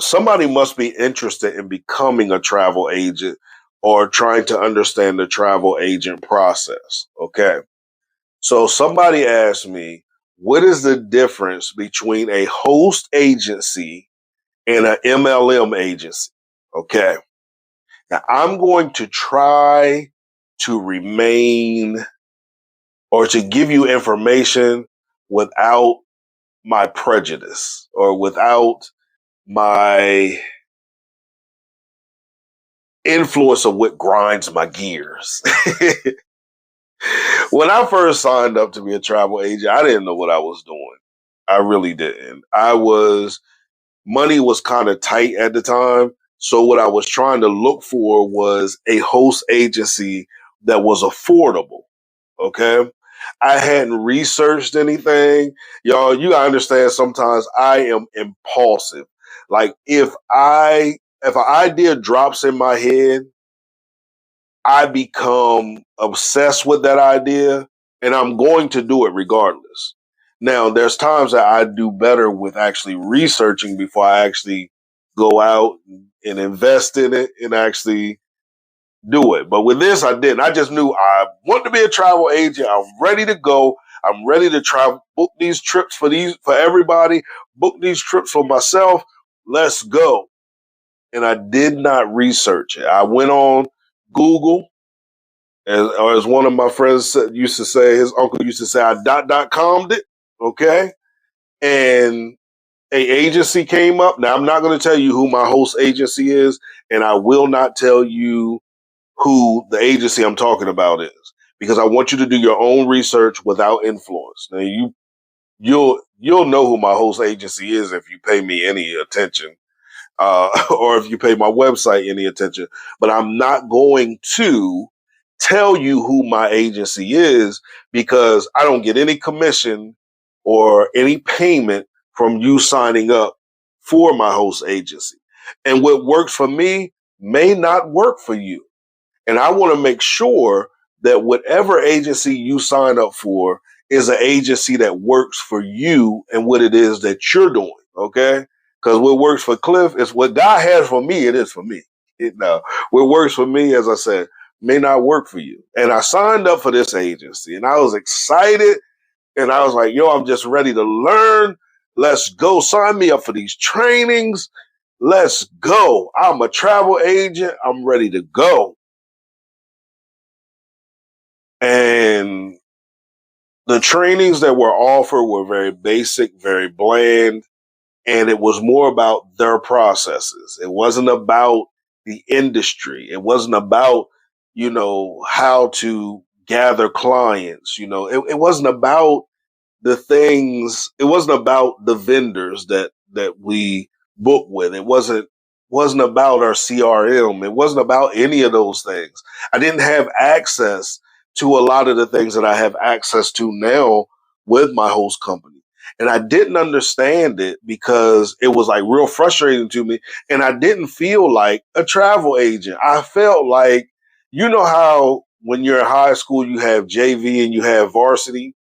somebody must be interested in becoming a travel agent or trying to understand the travel agent process. Okay. So somebody asked me, what is the difference between a host agency and an MLM agency? Okay. Now I'm going to try to remain or to give you information without my prejudice or without my influence of what grinds my gears. When I first signed up to be a travel agent, I didn't know what I was doing. I really didn't. Money was kind of tight at the time. So what I was trying to look for was a host agency that was affordable. Okay. I hadn't researched anything. Y'all, you gotta understand sometimes I am impulsive. Like if an idea drops in my head, I become obsessed with that idea and I'm going to do it regardless. Now, there's times that I do better with actually researching before I actually go out and invest in it and actually do it. But with this, I didn't. I just knew I want to be a travel agent. I'm ready to go. I'm ready to travel, book these trips for everybody, book these trips for myself. Let's go. And I did not research it. I went on Google, as one of my friends used to say, his uncle used to say, I .com'd it. Okay. And a agency came up. Now, I'm not going to tell you who my host agency is, and I will not tell you who the agency I'm talking about is, because I want you to do your own research without influence. Now, you'll know who my host agency is if you pay me any attention, or if you pay my website any attention. But I'm not going to tell you who my agency is because I don't get any commission or any payment from you signing up for my host agency. And what works for me may not work for you. And I want to make sure that whatever agency you sign up for is an agency that works for you and what it is that you're doing. Okay. Because what works for Clif is what God has for me. It is for me. What works for me, as I said, may not work for you. And I signed up for this agency and I was excited and I was like, yo, I'm just ready to learn. Let's go. Sign me up for these trainings. Let's go. I'm a travel agent. I'm ready to go. And the trainings that were offered were very basic, very bland, and it was more about their processes. It wasn't about the industry. It wasn't about, how to gather clients. It wasn't about the things. It wasn't about the vendors that we book with. It wasn't about our CRM. It wasn't about any of those things. I didn't have access to a lot of the things that I have access to now with my host company. And I didn't understand it because it was like real frustrating to me. And I didn't feel like a travel agent. I felt like, you know how when you're in high school, you have JV and you have varsity,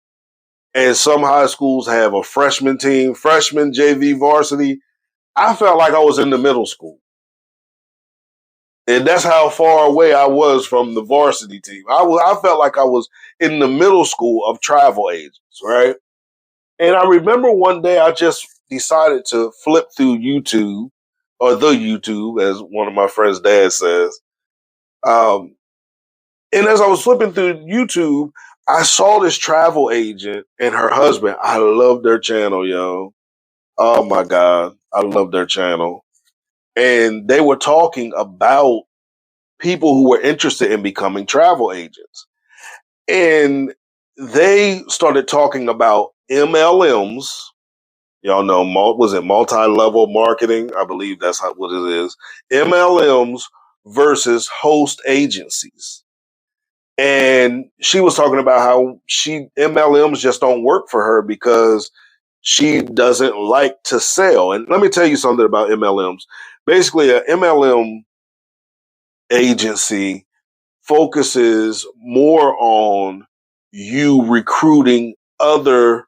and some high schools have a freshman team, freshman, JV, varsity. I felt like I was in the middle school. And that's how far away I was from the varsity team. I felt like I was in the middle school of travel agents, right? And I remember one day I just decided to flip through YouTube, or the YouTube, as one of my friends' dad says. And as I was flipping through YouTube, I saw this travel agent and her husband. I love their channel, yo. Oh my God. I love their channel. And they were talking about people who were interested in becoming travel agents. And they started talking about MLMs. Y'all know, was it multi-level marketing? I believe that's what it is. MLMs versus host agencies. And she was talking about how MLMs just don't work for her because she doesn't like to sell. And let me tell you something about MLMs. Basically, an MLM agency focuses more on you recruiting other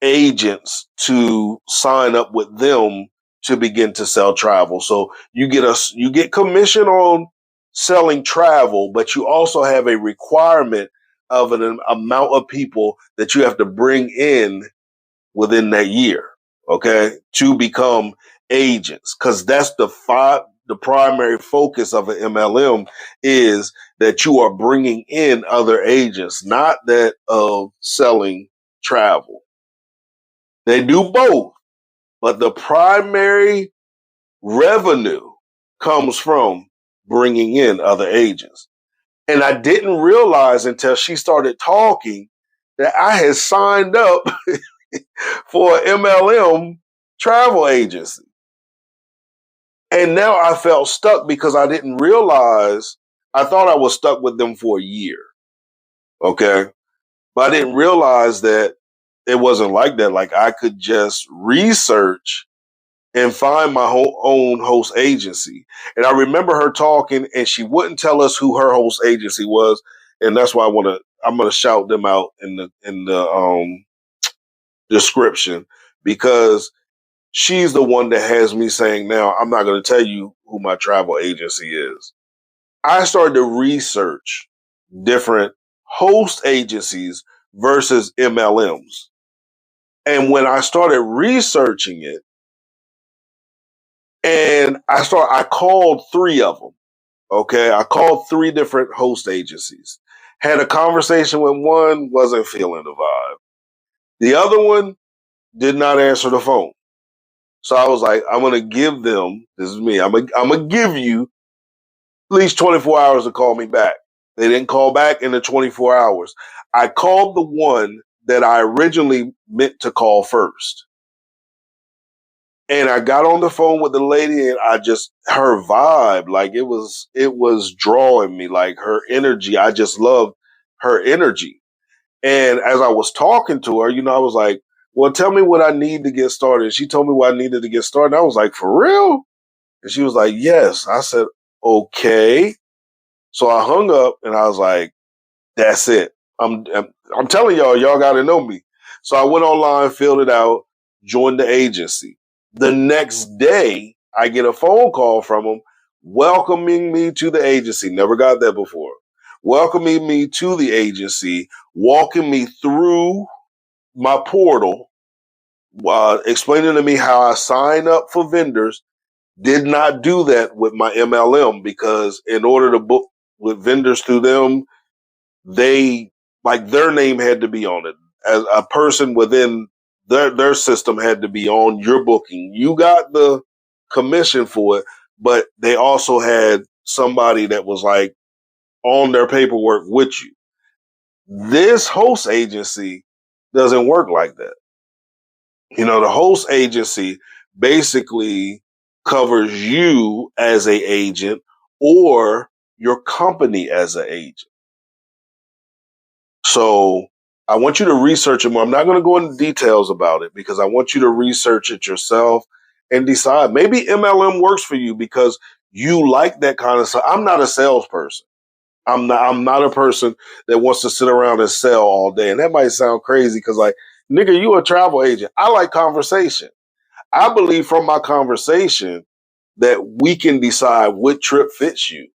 agents to sign up with them to begin to sell travel. So you get commission on selling travel, but you also have a requirement of an amount of people that you have to bring in within that year, okay, to become agents. Because that's the primary focus of an MLM is that you are bringing in other agents, not that of selling travel. They do both, but the primary revenue comes from bringing in other agents. And I didn't realize until she started talking that I had signed up for an MLM travel agency. And now I felt stuck because I didn't realize, I thought I was stuck with them for a year. Okay. But I didn't realize that it wasn't like that. Like I could just research and find my own host agency. And I remember her talking and she wouldn't tell us who her host agency was. And that's why I'm going to shout them out in the description, because she's the one that has me saying, now I'm not going to tell you who my travel agency is. I started to research different host agencies versus MLMs. And when I started researching it, and I called 3 of them. Okay. I called 3 different host agencies, had a conversation with one, wasn't feeling the vibe. The other one did not answer the phone. So I was like, I'm going to give them, this is me, I'm going to give you at least 24 hours to call me back. They didn't call back in the 24 hours. I called the one that I originally meant to call first. And I got on the phone with the lady and her vibe, like it was drawing me, like her energy. I just loved her energy. And as I was talking to her, I was like, well, tell me what I need to get started. And she told me what I needed to get started. I was like, for real? And she was like, yes. I said, okay. So I hung up and I was like, that's it. I'm telling y'all got to know me. So I went online, filled it out, joined the agency. The next day, I get a phone call from them welcoming me to the agency. Never got that before. Welcoming me to the agency, walking me through my portal, explaining to me how I sign up for vendors. Did not do that with my MLM because in order to book with vendors through them, their name had to be on it. As a person within their system had to be on your booking. You got the commission for it, but they also had somebody that was like on their paperwork with you. This host agency doesn't work like that. The host agency basically covers you as an agent or your company as an agent. So I want you to research it more. I'm not going to go into details about it because I want you to research it yourself and decide. Maybe MLM works for you because you like that kind of stuff. I'm not a salesperson. I'm not a person that wants to sit around and sell all day. And that might sound crazy because like, nigga, you a travel agent. I like conversation. I believe from my conversation that we can decide what trip fits you.